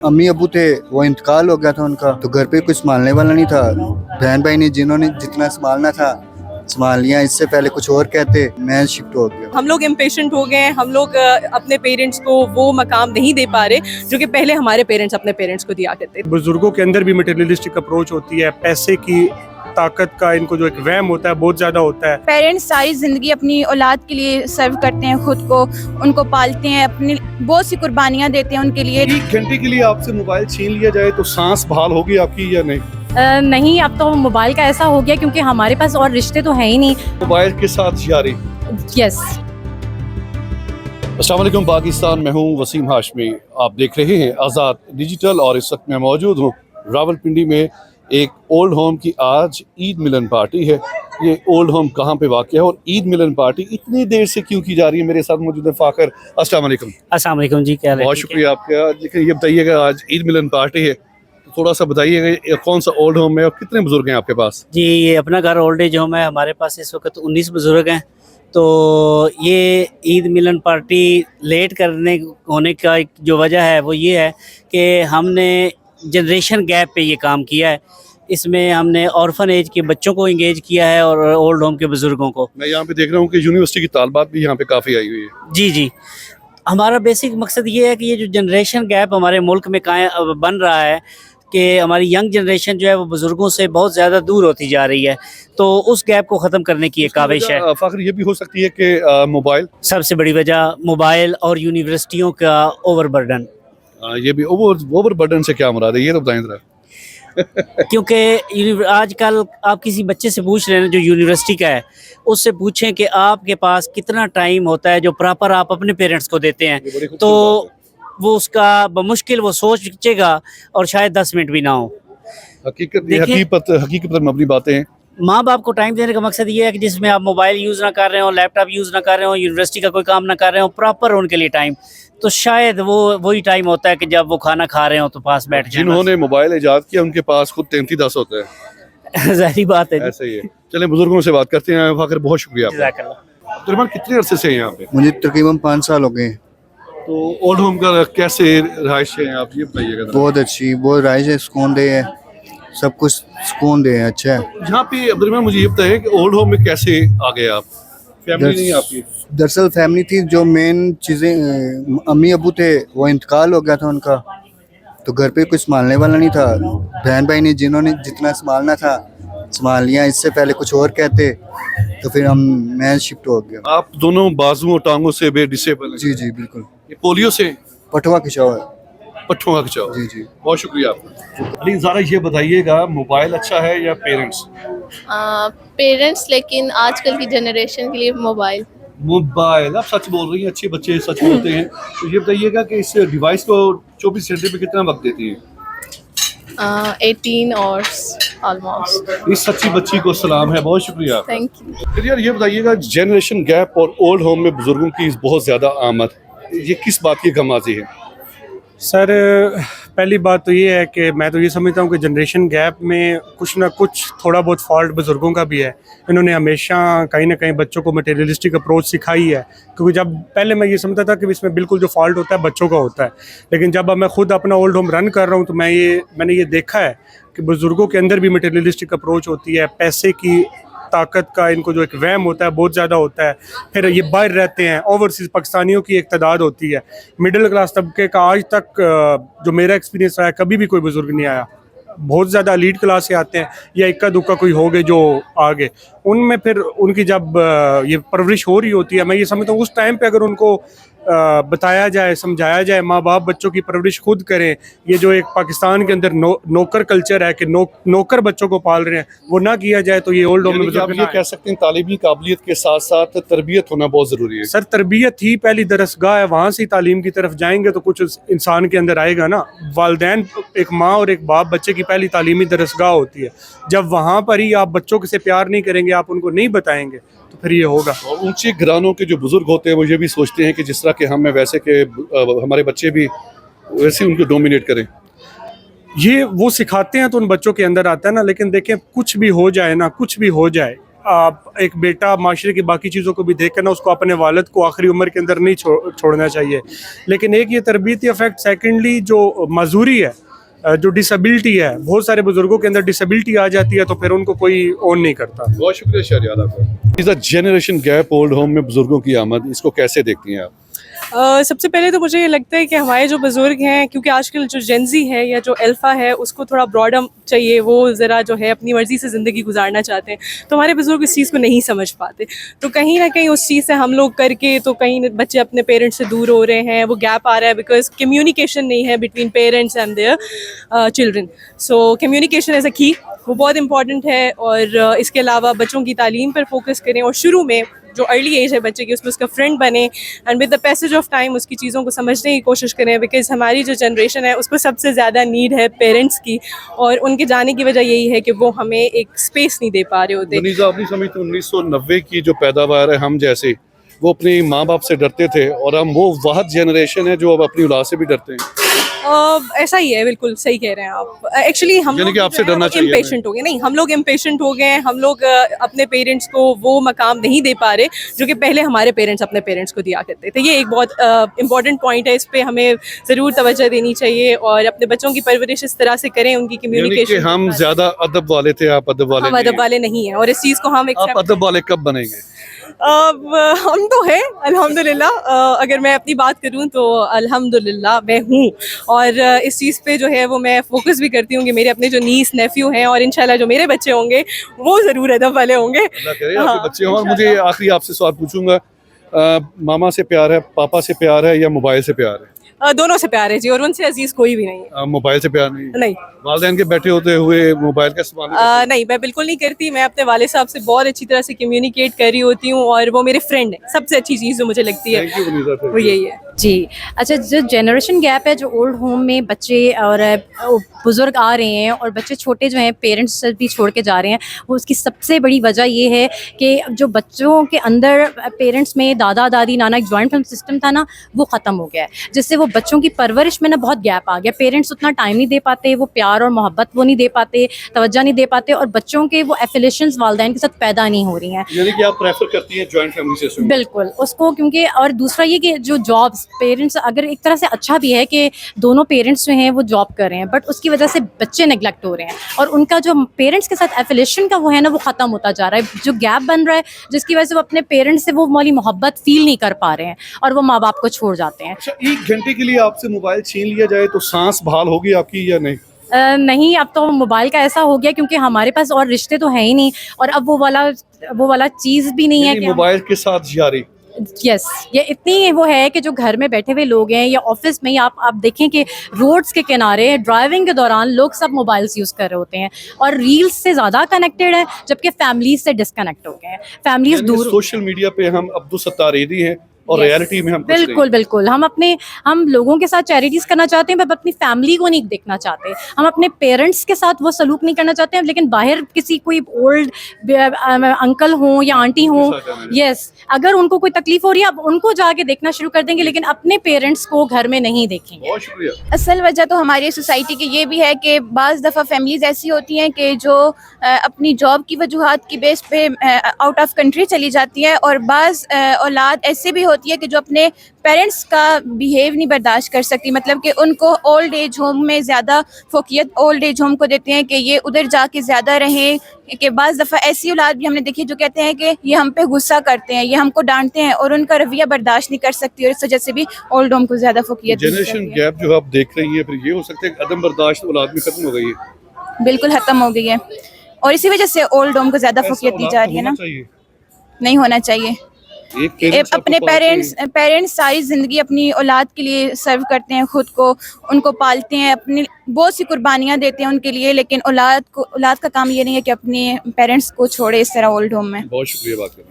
अम्मी अबू थे, वो इंतकाल हो गया था उनका, तो घर पे कुछ संभालने वाला नहीं था। बहन भाई ने जिन्होंने जितना संभालना था संभाल लिया। इससे पहले कुछ और कहते, मैं शिफ्ट हो गया। हम लोग इम्पेशेंट हो गए हैं, हम लोग अपने पेरेंट्स को वो मकाम नहीं दे पा रहे जो कि पहले हमारे पेरेंट्स अपने पेरेंट्स को दिया करते थे। बुजुर्गों के अंदर भी मटेरियलिस्टिक अप्रोच होती है, पैसे की ताकत का इनको जो एक वहम होता है बहुत ज़्यादा होता है। पेरेंट्स सारी ज़िंदगी अपनी औलाद के लिए सर्व करते हैं, खुद को उनको पालते हैं, अपनी बहुत सी कुर्बानियाँ देते हैं उनके लिए। 1 घंटे के लिए आपसे मोबाइल छीन लिया जाए तो सांस बहाल होगी आपकी या नहीं? नहीं, अब तो मोबाइल का ऐसा हो गया क्योंकि हमारे पास और रिश्ते तो हैं ही नहीं। मोबाइल के साथ यारी। यस। अस्सलाम वालेकुम पाकिस्तान, मैं हूं वसीम हाशमी। आप देख रहे हैं आज़ाद डिजिटल और इस वक्त मैं मौजूद हूं रावलपिंडी में एक ओल्ड होम की आज ईद मिलन पार्टी है। ये ओल्ड होम कहाँ पे वाक़ है और ईद मिलन पार्टी इतनी देर से क्यों की जा रही है? मेरे साथ मौजूद है फ़ाखर। अस्सलाम वालेकुम। अस्सलाम वालेकुम जी, क्या हाल है? बहुत शुक्रिया आपका। लेकिन ये बताइएगा, आज ईद मिलन पार्टी है तो थोड़ा सा बताइएगा ये कौन सा ओल्ड होम है और कितने बुजुर्ग हैं आपके पास? जी, ये अपना घर ओल्ड एज होम है। हमारे पास इस वक्त 19 बुजुर्ग हैं। तो ये ईद मिलन पार्टी लेट करने होने का एक जो वजह है वो ये है कि हमने जनरेशन गैप पे ये काम किया है। इसमें हमने ऑर्फन एज के बच्चों को इंगेज किया है और ओल्ड होम के बुजुर्गों को। मैं यहाँ पे देख रहा हूँ कि यूनिवर्सिटी की तालबात भी यहाँ पे काफ़ी आई हुई है। जी जी, हमारा बेसिक मकसद ये है कि ये जो जनरेशन गैप हमारे मुल्क में बन रहा है कि हमारी यंग जनरेशन जो है वो बुजुर्गों से बहुत ज़्यादा दूर होती जा रही है, तो उस गैप को ख़त्म करने की एक काविश है। फ़ाखर, ये भी हो सकती है कि मोबाइल सबसे बड़ी वजह मोबाइल और यूनिवर्सिटियों का ओवरबर्डन। ये भी ओवर बर्डन से क्या मुराद है, ये तो बताएं जरा। क्योंकि आजकल आप किसी बच्चे से पूछ रहे हैं जो यूनिवर्सिटी का है, उससे पूछें कि आपके पास कितना टाइम होता है जो प्रॉपर आप अपने पेरेंट्स को देते हैं, तो वो उसका बमुश्किल वो सोचेगा और शायद 10 मिनट भी ना हो। हकीकत पर मबनी बातें हैं। माँ बाप को टाइम देने का मकसद ये है कि जिसमें आप मोबाइल यूज़ ना कर रहे हो, लैपटॉप यूज़ ना कर रहे हो, यूनिवर्सिटी का कोई काम ना कर रहे हो, प्रॉपर उनके लिए टाइम, तो शायद वो वही टाइम होता है कि जब वो खाना खा रहे हो तो पास बैठ जाना। जिन्होंने मोबाइल इजाद किया उनके पास खुद 33-10 होता है। ज़ाहिर बात है। ऐसा ही है। चलें बुजुर्गों से बात करते हैं। फ़ाखर, बहुत शुक्रिया आपका। जज़ाकल्लाह। अब्दुर्रहमान, कितने अरसे से हैं यहाँ पे? मुझे तकरीबन 5 साल हो गए। तो ओल्ड होम का कैसे रहाइश है आप ये बताइएगा। बहुत अच्छी, बहुत राइज है, सुकून दे है, सब कुछ सुकून दे है, अच्छा है। यहाँ पे अब्दुर्रहमान मुझे ये बताइए कि ओल्ड होम में कैसे आ गए आप? फैमिली नहीं है आपकी? दरअसल फैमिली थी, जो मेन चीज़ें, अम्मी अबू थे, वो इंतकाल हो गया था उनका, तो घर पे कुछ संभालने वाला नहीं था। बहन भाई ने जिन्होंने जितना संभालना था संभाल लिया। इससे पहले कुछ और कहते तो फिर मैं शिफ्ट हो गया। आप दोनों बाजुओं टांगों से डिसेबल? जी जी बिल्कुल। ये पोलियो से? पटवा खिंचाव है। पट्ठों का खिंचाव। जी जी, बहुत शुक्रिया आपका। अली, ज़रा ये बताइएगा, मोबाइल अच्छा है या पेरेंट्स? पेरेंट्स, लेकिन आजकल की जनरेशन के लिए मोबाइल। मोबाइल। आप सच बोल रही हैं, अच्छे बच्चे सच बोलते हैं। तो ये बताइएगा कि इस डिवाइस को 24 घंटे में कितना वक्त देती हैं? 18 आवर्स ऑलमोस्ट। इस सच्ची बच्ची को सलाम है, बहुत शुक्रिया। Thank you. फिर यार ये बताइएगा, जनरेशन गैप और ओल्ड होम में बुजुर्गों की बहुत ज़्यादा आमद, ये किस बात की गमाजी है? सर, पहली बात तो ये है कि मैं तो ये समझता हूँ कि जनरेशन गैप में कुछ ना कुछ थोड़ा बहुत फॉल्ट बुजुर्गों का भी है। इन्होंने हमेशा कहीं ना कहीं बच्चों को मटेरियलिस्टिक अप्रोच सिखाई है, क्योंकि जब पहले मैं ये समझता था कि इसमें बिल्कुल जो फॉल्ट होता है बच्चों का होता है, लेकिन जब अब मैं खुद अपना ओल्ड होम रन कर रहा हूँ तो मैंने ये देखा है कि बुजुर्गों के अंदर भी मटेरियलिस्टिक अप्रोच होती है, पैसे की ताकत का इनको जो एक वहम होता है बहुत ज़्यादा होता है। फिर ये बाहर रहते हैं, ओवरसीज़ पाकिस्तानियों की एक तादाद होती है। मिडिल क्लास तबके का आज तक जो मेरा एक्सपीरियंस रहा है, कभी भी कोई बुजुर्ग नहीं आया। बहुत ज़्यादा एलीट क्लास से आते हैं या इक्का दुक्का कोई हो गए जो आ गए। उनमें फिर उनकी जब ये परवरिश हो रही होती है, मैं ये समझता हूँ उस टाइम पे अगर उनको बताया जाए, समझाया जाए, माँ बाप बच्चों की परवरिश खुद करें। ये जो एक पाकिस्तान के अंदर नौकर कल्चर है कि नौकर बच्चों को पाल रहे हैं, वो ना किया जाए तो ये ओल्ड होम में आप ये कह सकते हैं तालीमी काबिलियत के साथ साथ तरबियत होना बहुत ज़रूरी है। सर, तरबियत ही पहली दरसगाह है, वहाँ से तालीम की तरफ जाएंगे तो कुछ इंसान के अंदर आएगा ना। वालिदैन, एक माँ और एक बाप बच्चे की पहली तालीमी दरसगाह होती है। जब वहाँ पर ही आप बच्चों से प्यार नहीं करेंगे, आप उनको नहीं बताएंगे, तो फिर ये होगा। और ऊंचे घरानों के जो बुजुर्ग होते हैं वो ये भी सोचते हैं कि जिस तरह के हम में वैसे के हमारे बच्चे भी वैसे उनको डोमिनेट करें। ये वो सिखाते हैं तो उन बच्चों के अंदर आता है ना। लेकिन देखें, कुछ भी हो जाए ना, कुछ भी हो जाए, ایک بیٹا معاشرے کی باقی چیزوں کو بھی دیکھ کر نا اس کو اپنے والد کو آخری عمر کے اندر نہیں چھوڑنا چاہیے. لیکن ایک یہ تربیتی افیکٹ سیکنڈلی جو معذوری ہے, جو ڈسیبلٹی ہے, بہت سارے بزرگوں کے اندر ڈسیبلٹی آ جاتی ہے تو پھر ان کو کوئی اون نہیں کرتا. بہت شکریہ شہریار آپ کا. جنریشن گیپ اولڈ ہوم میں بزرگوں کی آمد, اس کو کیسے دیکھتی ہیں آپ؟ سب سے پہلے تو مجھے یہ لگتا ہے کہ ہمارے جو بزرگ ہیں, کیونکہ آج کل جو جنزی ہے یا جو الفا ہے اس کو تھوڑا براڈم چاہیے, وہ ذرا جو ہے اپنی مرضی سے زندگی گزارنا چاہتے ہیں, تو ہمارے بزرگ اس چیز کو نہیں سمجھ پاتے. تو کہیں نہ کہیں اس چیز سے ہم لوگ کر کے تو کہیں بچے اپنے پیرنٹس سے دور ہو رہے ہیں, وہ گیپ آ رہا ہے بیکاز کمیونیکیشن نہیں ہے between parents and their children. So communication is a key, وہ بہت امپورٹنٹ ہے. اور اس کے علاوہ بچوں کی تعلیم پر فوکس کریں, اور شروع میں جو ارلی ایج ہے بچے کی اس میں اس کا فرینڈ بنے, and with the passage of time اس کی چیزوں کو سمجھنے کی کوشش کریں, بیکاز ہماری جو جنریشن ہے اس کو سب سے زیادہ نیڈ ہے پیرنٹس کی, اور ان کے جانے کی وجہ یہی ہے کہ وہ ہمیں ایک اسپیس نہیں دے پا رہے ہوتے. منیزہ آپ نہیں سمجھتے 1990 کی جو پیداوار ہے ہم جیسے, وہ اپنی ماں باپ سے ڈرتے تھے, اور ہم وہ واحد جنریشن ہے جو اب اپنی اولاد سے بھی ڈرتے ہیں؟ ایسا ہی ہے, بالکل صحیح کہہ رہے ہیں آپ. ایکچولی ہم یعنی کہ آپ سے ڈرنا چاہیے. امپیشنٹ ہو گئے, نہیں ہم لوگ امپیشنٹ ہو گئے ہیں, ہم لوگ اپنے پیرنٹس کو وہ مقام نہیں دے پا رہے جو کہ پہلے ہمارے پیرنٹس اپنے پیرنٹس کو دیا کرتے تھے. یہ ایک بہت امپورٹنٹ پوائنٹ ہے, اس پہ ہمیں ضرور توجہ دینی چاہیے, اور اپنے بچوں کی پرورش اس طرح سے کریں, ان کی کمیونیکیشن. یعنی کہ ہم زیادہ ادب والے تھے, آپ ادب والے ہم ادب والے نہیں ہیں, اور اس چیز کو ہم آپ ادب والے کب بنیں گے؟ ہم تو ہیں الحمدللہ. اگر میں اپنی بات کروں تو الحمدللہ میں ہوں, اور اس چیز پہ جو ہے وہ میں فوکس بھی کرتی ہوں کہ میرے اپنے جو نیس نیفیو ہیں, اور انشاءاللہ جو میرے بچے ہوں گے وہ ضرور ادب والے ہوں گے. اللہ کرے آپ کے بچے ہوں. اور مجھے آخری آپ سے سوال پوچھوں گا, ماما سے پیار ہے, پاپا سے پیار ہے, یا موبائل سے پیار ہے؟ دونوں سے پیار ہے جی, اور ان سے عزیز کوئی بھی نہیں ہے. موبائل سے پیار نہیں؟ نہیں. والدین کے بیٹھے ہوتے ہوئے موبائل کا استعمال نہیں, میں بالکل نہیں کرتی. میں اپنے والد صاحب سے بہت اچھی طرح سے کمیونیکیٹ کر رہی ہوتی ہوں, اور وہ میرے فرینڈ ہیں. سب سے اچھی چیز جو مجھے لگتی ہے وہ یہی ہے. جی اچھا, جو جنریشن گیپ ہے, جو اولڈ ہوم میں بچے اور بزرگ آ رہے ہیں اور بچے چھوٹے جو ہیں پیرنٹس سے بھی چھوڑ کے جا رہے ہیں, وہ اس کی سب سے بڑی وجہ یہ ہے کہ جو بچوں کے اندر پیرنٹس میں دادا دادی نانا ایک جوائنٹ فیملی سسٹم تھا نا, وہ ختم ہو گیا ہے, جس سے وہ بچوں کی پرورش میں نا بہت گیپ آ گیا. پیرنٹس اتنا ٹائم نہیں دے پاتے, وہ پیار اور محبت وہ نہیں دے پاتے, توجہ نہیں دے پاتے, اور بچوں کے وہ ایفیلیشنز والدین کے ساتھ پیدا نہیں ہو رہی ہیں. یعنی کہ آپ پریفر کرتی ہیں جوائنٹ فیملی سسٹم؟ بالکل اس کو, کیونکہ اور دوسرا یہ کہ جو جابس پیرنٹس, اگر ایک طرح سے اچھا بھی ہے کہ دونوں پیرنٹس جو ہیں وہ جاب کر رہے ہیں, بٹ اس کی وجہ سے بچے نیگلیکٹ ہو رہے ہیں, اور ان کا جو پیرنٹس کے ساتھ ایفیلیشن کا وہ ہے نا وہ ختم ہوتا جا رہا ہے. جو گیپ بن رہا ہے جس کی وجہ سے وہ اپنے پیرنٹس سے وہ والی محبت فیل نہیں کر پا رہے ہیں, اور وہ ماں باپ کو چھوڑ جاتے ہیں. اچھا, 1 گھنٹے کے لیے آپ سے موبائل چھین لیا جائے تو سانس بحال ہوگی آپ کی یا نہیں؟ نہیں, اب تو موبائل کا ایسا ہو گیا کیونکہ ہمارے پاس اور رشتے تو ہیں ہی نہیں, اور اب وہ والا چیز بھی نہیں ہے کہ موبائل کے ساتھ جاری. یس, یہ اتنی وہ ہے کہ جو گھر میں بیٹھے ہوئے لوگ ہیں یا آفس میں, آپ دیکھیں کہ روڈس کے کنارے ڈرائیونگ کے دوران لوگ سب موبائلس یوز کر رہے ہوتے ہیں, اور ریلز سے زیادہ کنیکٹیڈ ہیں, جبکہ فیملیز سے ڈسکنیکٹ ہو گئے ہیں. فیملیز دور, سوشل میڈیا پہ ہم عبدالستار ایدھی ہیں, اور ریالٹی میں ہم بالکل ہم لوگوں کے ساتھ چیریٹیز کرنا چاہتے ہیں, پر اپنی فیملی کو نہیں دیکھنا چاہتے. ہم اپنے پیرنٹس کے ساتھ وہ سلوک نہیں کرنا چاہتے ہیں, لیکن باہر کسی کوئی اولڈ انکل ہوں یا آنٹی ہوں, یس, اگر ان کو کوئی تکلیف ہو رہی ہے اب ان کو جا کے دیکھنا شروع کر دیں گے, لیکن اپنے پیرنٹس کو گھر میں نہیں دیکھیں گے. بہت شکریہ. اصل وجہ تو ہماری سوسائٹی کی یہ بھی ہے کہ بعض دفعہ فیملیز ایسی ہوتی ہیں کہ جو اپنی جاب کی وجوہات کی بیس پہ آؤٹ آف کنٹری چلی جاتی ہے, اور بعض اولاد ایسے بھی ہوتی ہے کہ جو اپنے پیرنٹس کا بیہیو نہیں برداشت کر سکتی. مطلب کہ ان کو اولڈ ایج ہوم میں زیادہ فوقیت اولڈ ایج ہوم کو دیتے ہیں کہ یہ ادھر جا کے زیادہ رہیں, کہ بعض دفعہ ایسی اولاد بھی ہم نے دیکھی جو کہتے ہیں کہ یہ ہم پہ غصہ کرتے ہیں, یہ ہم کو ڈانٹتے ہیں, اور ان کا رویہ برداشت نہیں کر سکتی, اور اس وجہ سے بھی اولڈ ہوم کو زیادہ فوقیت. جنریشن گیپ جو آپ دیکھ رہی ہیں, پھر یہ ہو سکتا ہے کہ عدم برداشت اولاد میں ختم ہو گئی ہے؟ بالکل ختم ہو گئی ہے, اور اسی وجہ سے اولڈ ہوم کو زیادہ فوقیت دی جا رہی ہے نا. نہیں ہونا چاہیے. اپنے پیرنٹس ساری زندگی اپنی اولاد کے لیے سرو کرتے ہیں, خود کو ان کو پالتے ہیں, اپنی بہت سی قربانیاں دیتے ہیں ان کے لیے, لیکن اولاد کا کام یہ نہیں ہے کہ اپنے پیرنٹس کو چھوڑے اس طرح اولڈ ہوم میں. بہت شکریہ بات کریں.